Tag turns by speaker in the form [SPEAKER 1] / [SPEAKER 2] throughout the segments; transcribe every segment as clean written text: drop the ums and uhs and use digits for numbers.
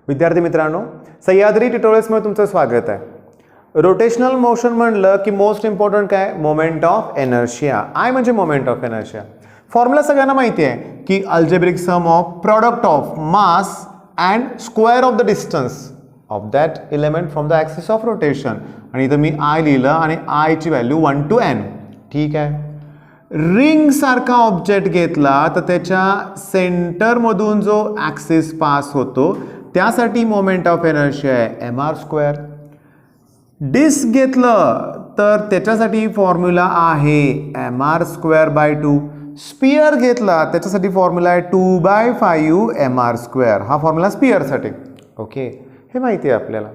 [SPEAKER 1] विद्यार्थी मित्रांनो, सह्याद्री ट्युटोरियल्समध्ये तुमचं स्वागत आहे। रोटेशनल मोशन म्हणलं की मोस्ट इम्पॉर्टंट काय, मोमेंट ऑफ इनर्शिया। आय म्हणजे मोमेंट ऑफ इनर्शिया। फॉर्म्युला सगळ्यांना माहिती आहे की algebraic sum of product of mass and square of the distance of that element from the axis of rotation. आणि इथं मी आय लिहिलं आणि आय ची व्हॅल्यू 1 to n। ठीक आहे। रिंग सारखा ऑब्जेक्ट घेतला तर त्याच्या सेंटर मधून जो ॲक्सिस पास होतो त्यासाठी मोमेंट ऑफ इनर्शिया आहे mr²। डिस्क घेतलं तर त्याच्यासाठी फॉर्म्युला आहे mr²/2। स्पियर घेतला त्याच्यासाठी फॉर्म्युला आहे 2/5 mr²। हा फॉर्म्युला स्पियरसाठी। ओके, हे माहिती आहे आपल्याला,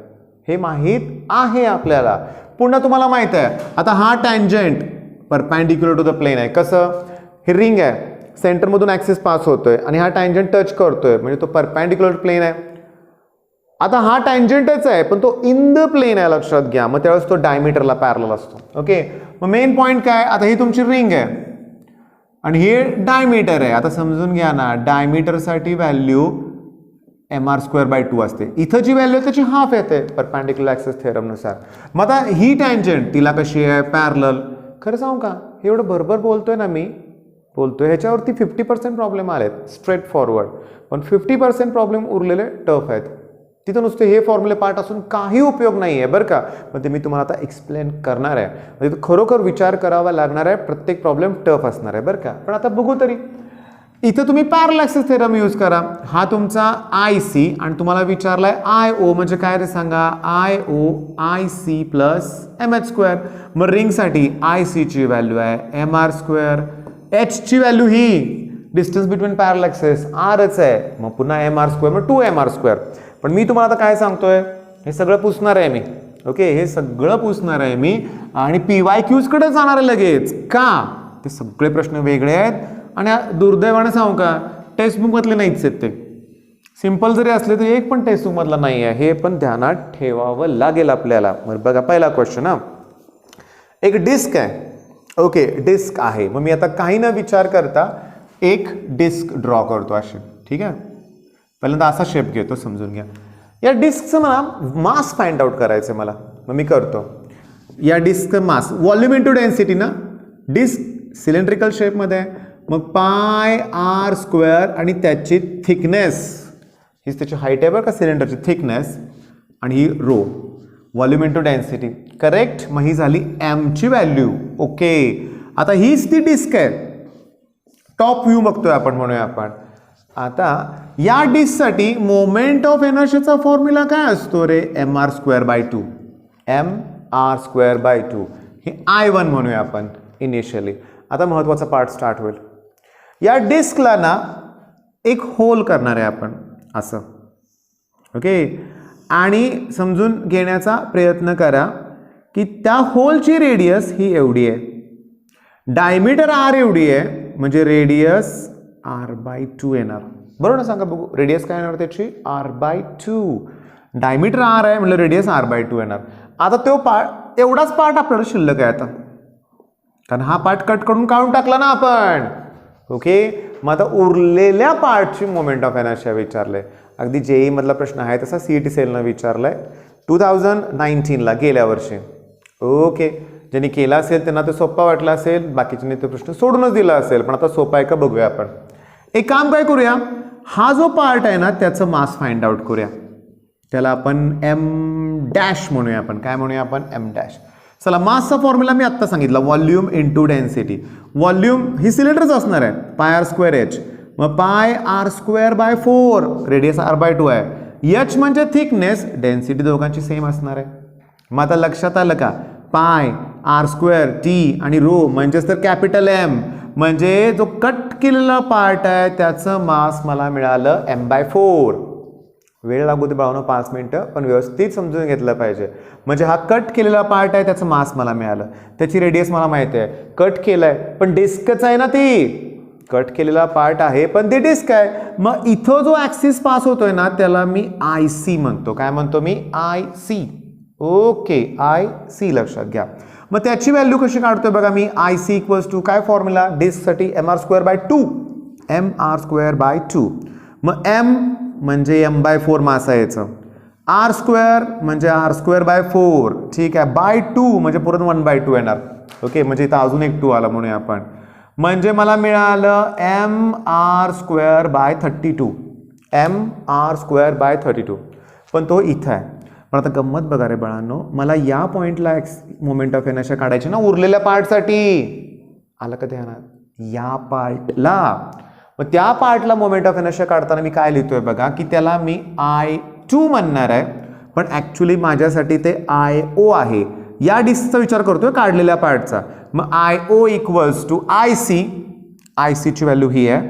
[SPEAKER 1] हे माहित आहे आपल्याला। पुन्हा तुम्हाला माहित आहे आता हा tangent perpendicular to the plane आहे। कसं, हे रिंग आहे, सेंटर मधून ॲक्सिस पास होतोय आणि हा टँजंट टच करतोय म्हणजे तो परपेंडिक्युलर प्लेन आहे। आता हा टँजंटच आहे पण तो इन द प्लेन आहे, लक्षात घ्या। मग त्यावेळेस तो डायमीटरला पॅरलल असतो। ओके, मग मेन पॉइंट काय, आता ही तुमची रिंग आहे आणि हे डायमीटर आहे। आता समजून घ्या ना, डायमीटरसाठी व्हॅल्यू mr²/2 असते। इथं जी व्हॅल्यू आहे त्याची हाफ येते परपेंडिक्युलर ॲक्सिस थेरमनुसार। मग आता ही टँजंट तिला कशी आहे, पॅरलल। खरं सांगू का, हे एवढं बरोबर बोलतोय ना मी, बोलतोय ह्याच्यावरती 50% प्रॉब्लेम आलेत स्ट्रेट फॉरवर्ड, पण 50% प्रॉब्लेम उरलेले टफ आहेत। तिथं नुसते हे फॉर्म्युले पार्ट असून काही उपयोग नाही आहे बरं का। पण ते मी तुम्हाला आता एक्सप्लेन करणार आहे, म्हणजे खरोखर विचार करावा लागणार आहे, प्रत्येक प्रॉब्लेम टफ असणार आहे बरं का। पण आता बघू तरी, इथं तुम्ही पॅरलल ॲक्सिस थेरम यूज करा। हा तुमचा IC आणि तुम्हाला विचारलाय IO म्हणजे काय रे सांगा, IO IC प्लस mh²। मग रिंगसाठी IC ची व्हॅल्यू आहे mr², h ची व्हॅल्यू ही डिस्टन्स बिटवीन पॅरलल ॲक्सिस rच आहे, मग पुन्हा mr², मग 2mr²। पण मी तुम्हाला आता काय सांगतोय, हे सगळं पुसणार आहे मी। ओके, हे सगळं पुसणार आहे मी आणि PYQs कडे जाणार आहे लगेच। का, ते सगळे प्रश्न वेगळे आहेत आणि दुर्दैवाने सांगू का, टेक्स्टबुक मधले नाहीच आहेत ते। सिंपल जरी असले तरी एक पण टेक्स्टबुक मधला नाही आहे, हे पण ध्यानात ठेवावं लागेल आपल्याला। बघा पहिला क्वेश्चन, हा एक डिस्क आहे। ओके, डिस्क आहे, मग मी आता काही न विचार करता एक डिस्क ड्रॉ करतो अशी। ठीक आहे, पहिल्यांदा असा शेप घेतो, समजून घ्या। या डिस्कचं मला मास फाइंड आउट करायचं मला, मग मी करतो। या डिस्कचं मास व्हॉल्यूम इंटू डेन्सिटी ना, डिस्क सिलेंड्रिकल शेपमध्ये आहे, मग πr² आणि त्याची थिकनेस, हीच त्याची हाईट आहे बरं का, सिलेंडरची थिकनेस, आणि ही rho, volume into density. Correct, मग ही झाली m ची व्हॅल्यू। ओके, आता हीच ती डिस्क आहे, टॉप व्ह्यू बघतोय आपण, म्हणूया आपण। आता या डिस्कसाठी मोमेंट ऑफ इनर्शियाचा फॉर्म्युला काय असतो रे, mr²/2। mr²/2 हे I1 म्हणूया आपण इनिशियली। आता महत्वाचा पार्ट स्टार्ट होईल। या डिस्कला ना एक होल करणार आहे आपण असं। ओके, आणि समजून घेण्याचा प्रयत्न करा की त्या होलची रेडियस ही एवढी आहे, डायमीटर r एवढी आहे, म्हणजे रेडियस r/2 येणार। बरोबर ना, सांगा बघू, रेडियस काय येणार त्याची, r/2। डायमीटर r आहे म्हणजे रेडियस r/2 येणार। आता तो पार्ट, एवढाच पार्ट आपल्याला शिल्लक आहे आता, कारण हा पार्ट कट करून काढून टाकला ना आपण। ओके, मग आता उरलेल्या पार्टची मोमेंट ऑफ इनर्शिया विचारलंय। अगदी JEE मधला प्रश्न आहे तसा CET सेलनं विचारलाय 2019ला, गेल्या वर्षी। ओके, ज्यांनी केला असेल त्यांना ते सोपा वाटला असेल, बाकीच्यांनी ते प्रश्न सोडूनच दिला असेल, पण आता सोपा आहे का बघूया आपण। एक काम काय करूया, हा जो पार्ट आहे ना त्याचं मास फाइंड आउट करूया, त्याला आपण m' म्हणूया आपण। काय म्हणूया आपण, m'। चला, मासचा फॉर्म्युला मी आत्ता सांगितला, व्हॉल्यूम इंटू डेन्सिटी। व्हॉल्यूम ही सिलेंडरच असणार आहे, πr²h, मग πr²/4, रेडियस r/2 आहे। h म्हणजे थिकनेस, डेन्सिटी दोघांची सेम असणार आहे। मग आता लक्षात आलं का, πr² t आणि रो म्हणजेच तर कॅपिटल M, म्हणजे जो कट केलेला पार्ट आहे त्याचं मास मला मिळालं m/4। वेळ लागू दे बाळांनो, 5 मिनिटं, पण व्यवस्थित समजून घेतलं पाहिजे। म्हणजे हा कट केलेला पार्ट आहे त्याचं मास मला मिळालं, त्याची रेडियस मला माहिती आहे, कट केलाय पण डिस्कच आहे ना, ती कट केलेला पार्ट आहे पण ती डिस्क आहे। मग इथं जो ॲक्सिस पास होतोय ना त्याला मी IC म्हणतो। काय म्हणतो मी, IC। ओके, IC लक्षात घ्या। मग त्याची व्हॅल्यू कशी काढतोय बघा मी, IC = काय फॉर्म्युला डिस्कसाठी mr²/2। mr²/2, मग m म्हणजे m/4 मास आहे याचं, r स्क्वेअर म्हणजे r²/4, ठीक आहे, बाय 2 म्हणजे परत 1/2 येणार. ओके, म्हणजे इथं अजून एक 2 आला म्हणूया आपण. म्हणजे मला मिळालं mr²/32, mr²/32. पण तो इथं आहे. पण आता गंमत बघा रे बाळांनो, मला या पॉईंटला मोमेंट ऑफ इनर्शिया काढायची ना उरलेल्या पार्टसाठी. आलं का ध्यानात? या पार्टला. मग त्या पार्टला मोमेंट ऑफ इनर्शिया काढताना मी काय लिहितोय बघा, की त्याला मी I2 म्हणणार आहे, पण ॲक्च्युली माझ्यासाठी ते IO आहे. या डिस्कचा विचार करतोय काढलेल्या पार्टचा. मग IO इक्वल्स टू IC, ICची व्हॅल्यू ही आहे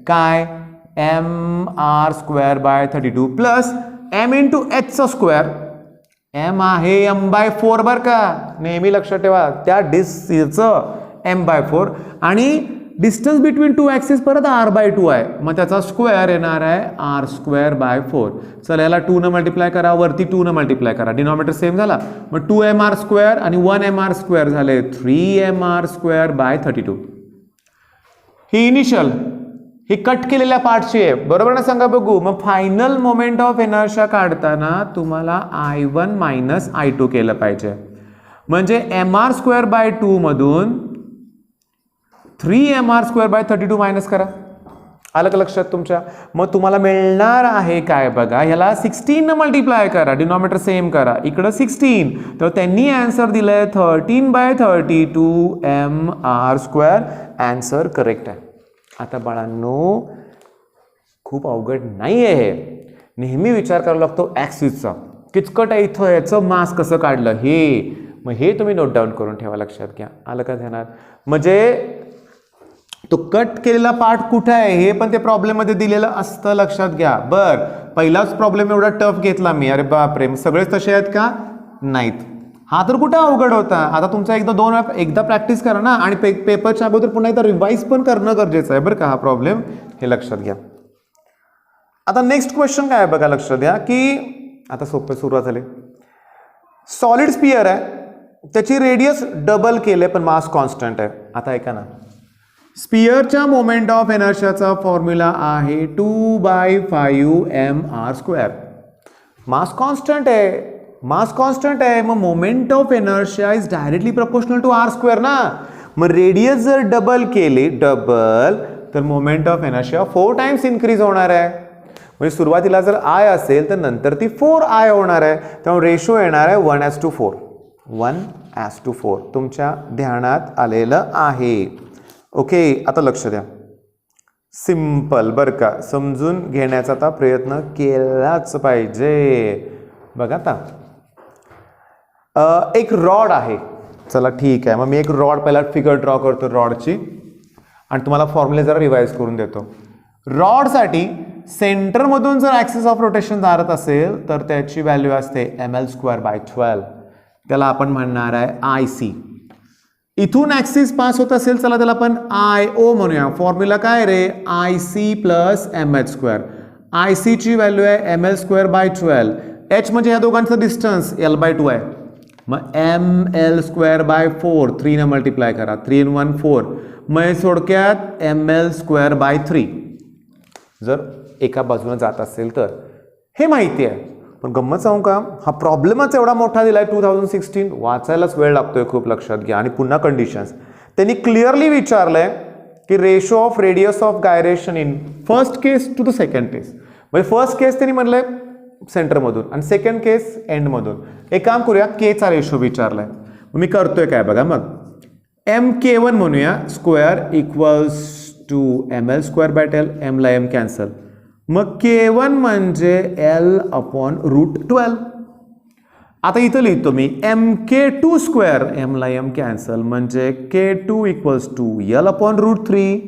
[SPEAKER 1] काय, mr²/32 प्लस m इंटू एचचा स्क्वेअर. m आहे m/4 बरं का, नेहमी लक्षात ठेवा त्या डिस्कचं m/4, आणि डिस्टन्स बिटवीन टू ॲक्सिस परत r/2 आहे, मग त्याचा स्क्वेअर येणार आहे r²/4. चला याला 2 न मल्टिप्लाय करा, वरती 2 न मल्टिप्लाय करा, डिनॉमिनेटर सेम झाला. मग 2mr² आणि 1mr² झाले 3mr²/32. ही इनिशियल, ही कट केलेल्या पार्टची आहे, बरोबर ना? सांगा बघू. मग फायनल मोमेंट ऑफ इनर्शिया काढताना तुम्हाला I1 मायनस I2 केलं पाहिजे. म्हणजे mr²/2 मधून 3mr²/32 मायनस करा. आलं का लक्षात तुमच्या? मग तुम्हाला मिळणार आहे काय बघा, ह्याला 16 न मल्टिप्लाय करा, डिनॉमिनेटर सेम करा, इकडं 16. तर त्यांनी आन्सर दिलंय 13/32 mr². आन्सर करेक्ट आहे. आता बाळांनो खूप अवघड नाही आहे हे, नेहमी विचार करावा लागतो ॲक्सिसचा, किचकट आहे इथं याचं मास कसं काढलं हे. मग हे तुम्ही नोट डाऊन करून ठेवा, लक्षात घ्या. आलं का ध्यानात? म्हणजे तो कट केलेला पार्ट कुठे आहे हे पण ते प्रॉब्लेममध्ये दिलेलं असतं, लक्षात घ्या. बर, पहिलाच प्रॉब्लेम एवढा टफ घेतला मी, अरे बापरे, सगळेच तसे आहेत का? नाहीत. हा तर कुठं अवघड होता. आता तुमचा एकदा प्रॅक्टिस करा ना, आणि पेपरच्या अगोदर पुन्हा एकदा रिवाइज पण करणं गरजेचं आहे बरं का, हा प्रॉब्लेम, हे लक्षात घ्या. आता नेक्स्ट क्वेश्चन काय आहे बघा, लक्षात द्या की आता सोपे सुरुवात झाली. सॉलिड स्पियर आहे, त्याची रेडियस डबल केले पण मास कॉन्स्टंट आहे. आता ऐका ना, स्पियरच्या मोमेंट ऑफ इनर्शियाचा फॉर्म्युला आहे 2/5 mr². मास कॉन्स्टंट आहे, मास कॉन्स्टंट आहे, मग moment of inertia is directly proportional to r² ना. मग रेडियस जर डबल केली, डबल, तर moment of inertia 4 times increase होणार आहे. म्हणजे सुरुवातीला जर I असेल तर नंतर ती 4I होणार आहे. त्यामुळे रेशो येणार आहे 1:4, 1:4. तुमच्या ध्यानात आलेलं आहे. ओके, आता लक्ष द्या, सिंपल बरं का, समजून घेण्याचा आता प्रयत्न केलाच पाहिजे. बघा आता एक रॉड आहे, चला ठीक आहे, मग मी एक रॉड पहिला फिगर ड्रॉ करतो रॉडची, आणि तुम्हाला फॉर्म्युले जरा रिवाइज करून देतो. रॉडसाठी सेंटरमधून जर ॲक्सिस ऑफ रोटेशन जात असेल तर त्याची व्हॅल्यू असते ml²/12. त्याला आपण म्हणणार आहे IC. इथून ॲक्सिस पास होत असेल, चला त्याला आपण IO म्हणूया. फॉर्म्युला काय रे, IC प्लस mh². IC ची व्हॅल्यू आहे ml²/12. h म्हणजे ह्या दोघांचं डिस्टन्स l/2 आहे. मग ml²/4, 3 ने मल्टिप्लाय करा, 3 × 1 4. मग थोडक्यात ml²/3 जर एका बाजूने जात असेल तर. हे माहिती आहे, पण गंमत सांगू का, हा प्रॉब्लेमच एवढा मोठा दिलाय 2016, वाचायलाच वेळ लागतोय खूप, लक्षात घ्या. आणि पुन्हा कंडिशन्स त्यांनी क्लिअरली विचारलंय की ratio of radius of gyration in first case to the second case. म्हणजे फर्स्ट केस त्यांनी म्हणलंय सेंटरमधून आणि सेकंड केस एंडमधून. एक काम करूया, केचा रेशो विचारलाय, मी करतोय काय बघा. मग mk1 म्हणूया, square equals to ml²/12, m ला m कॅन्सल. मग k1 म्हणजे L/√12. आता इथं लिहितो मी mk2 स्क्वेअर, m ला m कॅन्सल, म्हणजे k2 इक्वल्स टू L/√3.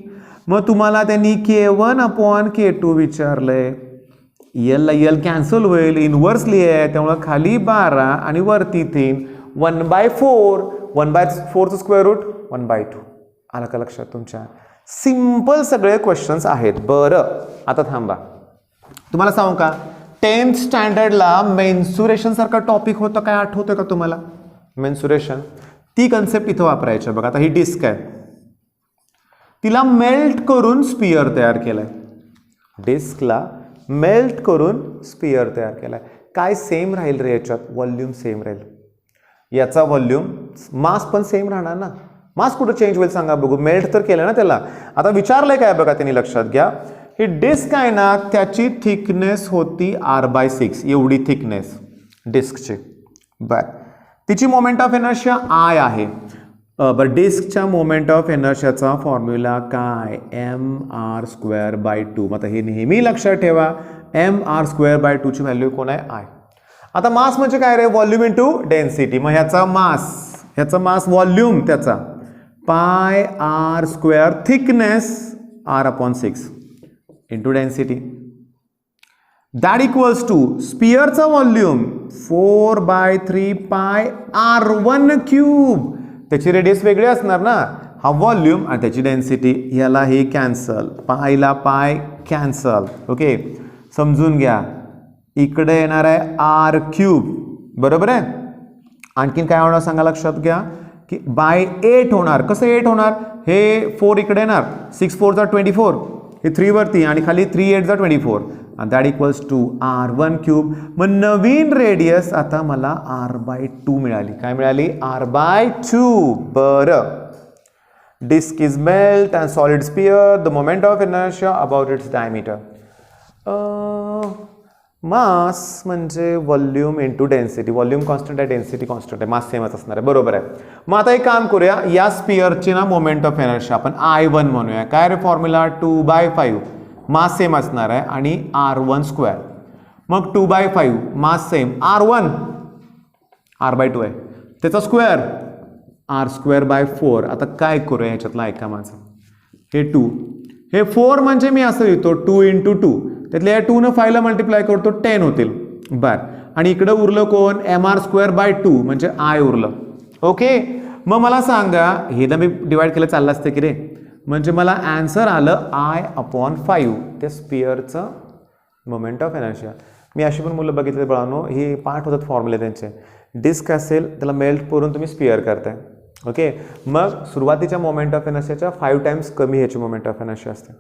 [SPEAKER 1] मग तुम्हाला त्यांनी k1/k2 विचारलंय, L ला L कॅन्सल होईल, इनव्हर्सली आहे, त्यामुळे खाली 12 आणि वरती 3, 1/4. 1/4चं स्क्वेअर रूट 1/2. आलं का लक्षात तुमच्या? सिंपल सगळे क्वेश्चन्स आहेत. बरं, आता थांबा, तुम्हाला सांगू का, 10th स्टँडर्डला मेन्सुरेशन सारखा टॉपिक होतं, काय आठवतं का तुम्हाला? मेन्सुरेशन, ती कन्सेप्ट इथं वापरायची बघा. आता ही डिस्क आहे, तिला मेल्ट करून स्पियर तयार केलाय. डिस्कला मेल्ट करून स्पियर तयार केलाय. काय सेम राहील रे याच्यात? व्हॉल्यूम सेम राहील. याचा व्हॉल्यूम मास पण सेम राहणार ना. मास कुठं चेंज होईल सांगा बघू? मेल्ट तर केलं ना त्याला. आता विचारलंय काय बघा त्यांनी, लक्षात घ्या. ही डिस्क आहे ना त्याची थिकनेस होती r/6 एवढी थिकनेस डिस्कची. बर, तिची मोमेंट ऑफ इनर्शिया I आहे. बरं, डिस्कच्या मोमेंट ऑफ इनर्शियाचा फॉर्म्युला काय? mr²/2. आता हे नेहमी लक्षात ठेवा, mr²/2 ची व्हॅल्यू कोण आहे? I. आता मास म्हणजे काय रे? Volume into density. मग ह्याचा मास व्हॉल्यूम त्याचा πr² thickness r/6 into density. That equals to स्पियरचा व्हॉल्यूम 4/3 πr₁�³ त्याची रेडियस वेगळी असणार ना. हा व्हॉल्यूम आणि त्याची डेन्सिटी, याला हे कॅन्सल, पायला पाय कॅन्सल. ओके, समजून घ्या. इकडे येणार आहे r³ बरोबर आहे. आणखीन काय होणार सांगा, लक्षात घ्या की बाय 8 होणार. कसं 8 होणार? हे 4 इकडे येणार, 6 4 24, हे 3 वरती आणि खाली 3 8 24 आणि दॅट इक्वल्स टू r₁�³. मग नवीन रेडियस आता मला r/2 मिळाली. काय मिळाली? r/2. बरं, disk is melt and solid sphere. The moment of inertia about its diameter. Mass म्हणजे volume into density. Volume constant आहे, डेन्सिटी कॉन्स्टंट आहे, मास सेमच असणार आहे. बरोबर आहे. मग आता एक काम करूया, या स्पियरची ना मोमेंट ऑफ इनर्शिया आपण I1 म्हणूया. काय रे फॉर्म्युला? 2/5. मास सेम असणार आहे आणि r1². मग 2/5 मास सेम, r1 r/2 आहे, त्याचा स्क्वेअर r²/4. आता काय करूया ह्याच्यातला ऐका माझं. हे 2, हे 4 म्हणजे मी असं लिहितो 2 × 2. त्यातल्या या 2 न 5 ला मल्टिप्लाय करतो, 10 होतील. बर, आणि इकडं उरलं कोण? mr²/2 म्हणजे I उरलं. ओके, मग मला सांगा, हे तर मी डिवाइड केलं चाललं असतं की रे. म्हणजे मला आन्सर आलं I/5 त्या स्पियरचं मोमेंट ऑफ इनर्शिया. मी अशी पण मुलं बघितले बळानो, हे पाठ होतात फॉर्म्युले त्यांचे. डिस्क असेल त्याला मेल्ट करून तुम्ही स्पियर करताय. ओके, मग सुरुवातीच्या मोमेंट ऑफ इनर्शियाच्या 5 टाइम्स कमी ह्याची मोमेंट ऑफ इनर्शिया असते.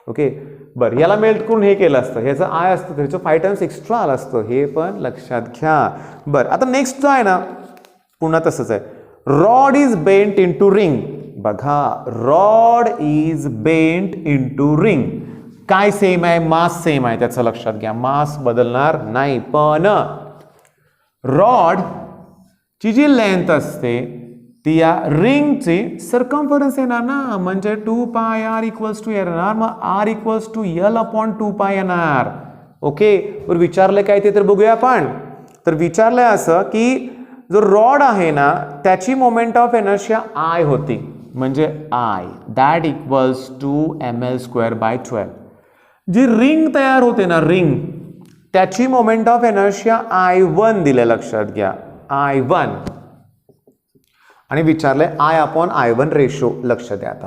[SPEAKER 1] ओके, बरं, याला मेल्ट करून हे केलं असतं, ह्याचं I असतं, त्याचं 5 टाइम्स एक्स्ट्रा आलं असतं. हे पण लक्षात घ्या. बरं, आता नेक्स्ट जो आहे ना पुन्हा तसंच आहे. Rod is bent into ring. बघा, rod is bent into ring. काय सेम आहे? मास सेम आहे, त्याचं लक्षात घ्या. मास बदलणार नाही. पण रॉड ची जी लेंथ असते ती या रिंगची सर्कम्फरन्स येणार ना. म्हणजे 2πr = येणार. मग r = L/2π येणार. ओके, तर विचारलं काय ते तर बघूया आपण. तर विचारलंय असं की जो रॉड आहे ना त्याची मोमेंट ऑफ इनर्शिया I होती, म्हणजे I that equals to ml²/12. जी रिंग तयार होते ना, रिंग, त्याची मोमेंट ऑफ इनर्शिया I1 दिले, लक्षात घ्या, I1. आणि विचारले I/I1 रेशो. लक्ष द्या. आता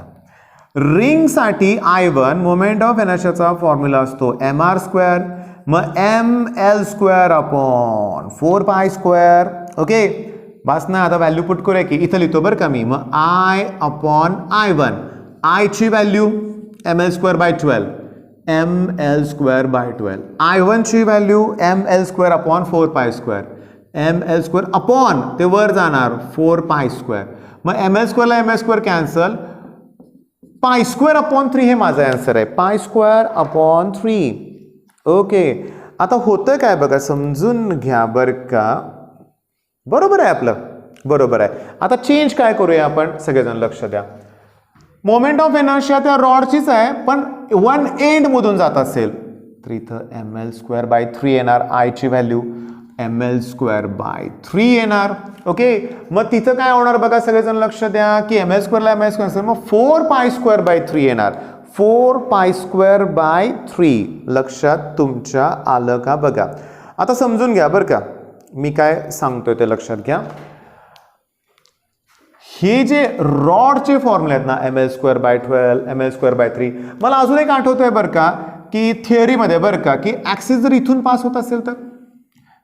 [SPEAKER 1] रिंगसाठी I1 मोमेंट ऑफ इनर्शियाचा फॉर्म्युला असतो mr², मग ml²/4π². ओके, बस ना. आता व्हॅल्यू पुट करूया की इथं लिहितो बरं का मी. मग I/I1, I ची व्हॅल्यू ml²/12, ml²/12. I1 ची व्हॅल्यू ml²/4π², ml² अपॉन ते वर जाणार 4π². मग ml² ला ml² कॅन्सल, π²/3 हे माझा आन्सर आहे. π²/3. ओके, आता होतं काय बघा, समजून घ्या बरं का. बरोबर आहे आपलं, बरोबर आहे. आता चेंज काय करूया आपण सगळेजण, लक्ष द्या. मोमेंट ऑफ इनर्शिया त्या रॉडचीच आहे, पण वन एंड मधून जात असेल तर इथं ml²/3 येणार. I ची व्हॅल्यू ml²/3 येणार. ओके, मग तिथं काय होणार बघा सगळेजण, लक्ष द्या की ml² ला ml² असेल, मग 4π²/3 येणार. 4π²/3 लक्षात तुमच्या आलं का बघा. आता समजून घ्या बरं का मी काय सांगतोय ते, लक्षात घ्या. हे जे रॉडचे फॉर्म्युले आहेत ना, ml²/12, ml²/3, मला अजून एक आठवतोय बरं का की थिअरीमध्ये बरं का की ॲक्सिस जर इथून पास होत असेल तर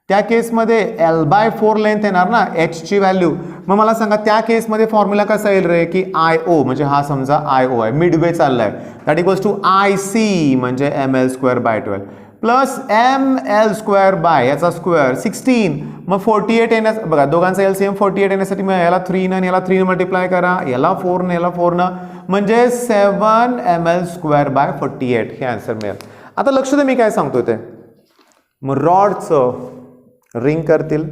[SPEAKER 1] त्या केसमध्ये L/4 लेंथ येणार ना, h ची व्हॅल्यू. मग मला सांगा त्या केसमध्ये फॉर्म्युला कसा येईल रे की IO, म्हणजे हा समजा IO आहे, मिडवे चाललाय, दॅट इक्वल्स टू IC म्हणजे ml²/12. प्लस ml² बाय याचा स्क्वेअर 16, मग 48 येण्यास बघा दोघांचा LCM 48 येण्यासाठी मग याला 3 आणि याला 3 मल्टिप्लाय करा, याला 4 आणि याला 4 म्हणजे 7 ml² बाय 48 हे आन्सर मिळेल. आता लक्ष दे मी काय सांगतो ते, मग रॉडचं रिंग करतील,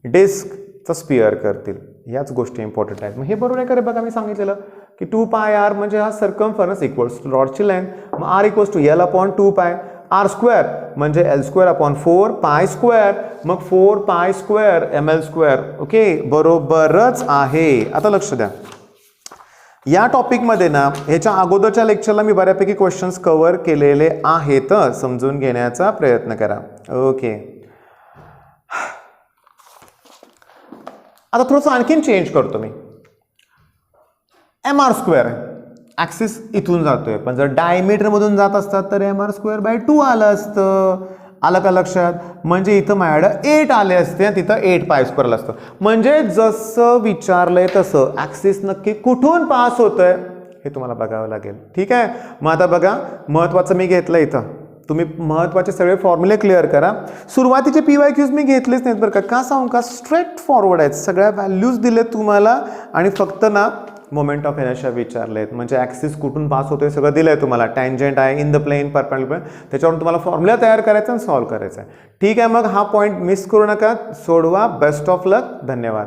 [SPEAKER 1] डिस्कचं स्पिअर करतील, याच गोष्टी इम्पॉर्टंट आहेत. मग हे बरोबर आहे का रे बघा, मी सांगितलेलं की 2πr म्हणजे हा सर्कमफरन्स इक्वल्स टू रॉडची लेंथ, मग r equals to L/2π, r² म्हणजे L²/4 π², मग 4π² ml². ओके, बरोबरच आहे. आता लक्ष द्या, या टॉपिकमध्ये ना ह्याच्या अगोदरच्या लेक्चरला मी बऱ्यापैकी क्वेश्चन्स कव्हर केलेले आहेत, समजून घेण्याचा प्रयत्न करा. ओके, आता थोडंसं आणखीन चेंज करतो मी. mr² ॲक्सिस इथून जातोय, पण जर डायमीटर मधून जात असतात तर mr²/2 आलं असतं. आलं का लक्षात? म्हणजे इथं माझ्याकडे 8 आले असते आणि तिथं 8π² असतं. म्हणजे जसं विचारलंय तसं ॲक्सिस नक्की कुठून पास होतंय हे तुम्हाला बघावं लागेल. ठीक आहे, मग आता बघा महत्त्वाचं मी घेतलं इथं, तुम्ही महत्त्वाचे सगळे फॉर्म्युले क्लिअर करा. सुरुवातीचे PYQs मी घेतलेच नाहीत बरं का, का सांगू का, स्ट्रेट फॉरवर्ड आहेत, सगळ्या व्हॅल्यूज दिलेत तुम्हाला आणि फक्त ना मोमेंट ऑफ इनर्शिया विचारलेत. म्हणजे ॲक्सिस कुठून पास होतोय सगळं दिलंय तुम्हाला, टँजंट आहे, इन द प्लेन, परपेंडिक्युलर, त्याच्यावरून तुम्हाला फॉर्म्युला तयार करायचा आणि सॉल्व्ह करायचा आहे. ठीक आहे, मग हा पॉईंट मिस करू नका, सोडवा. बेस्ट ऑफ लक, धन्यवाद.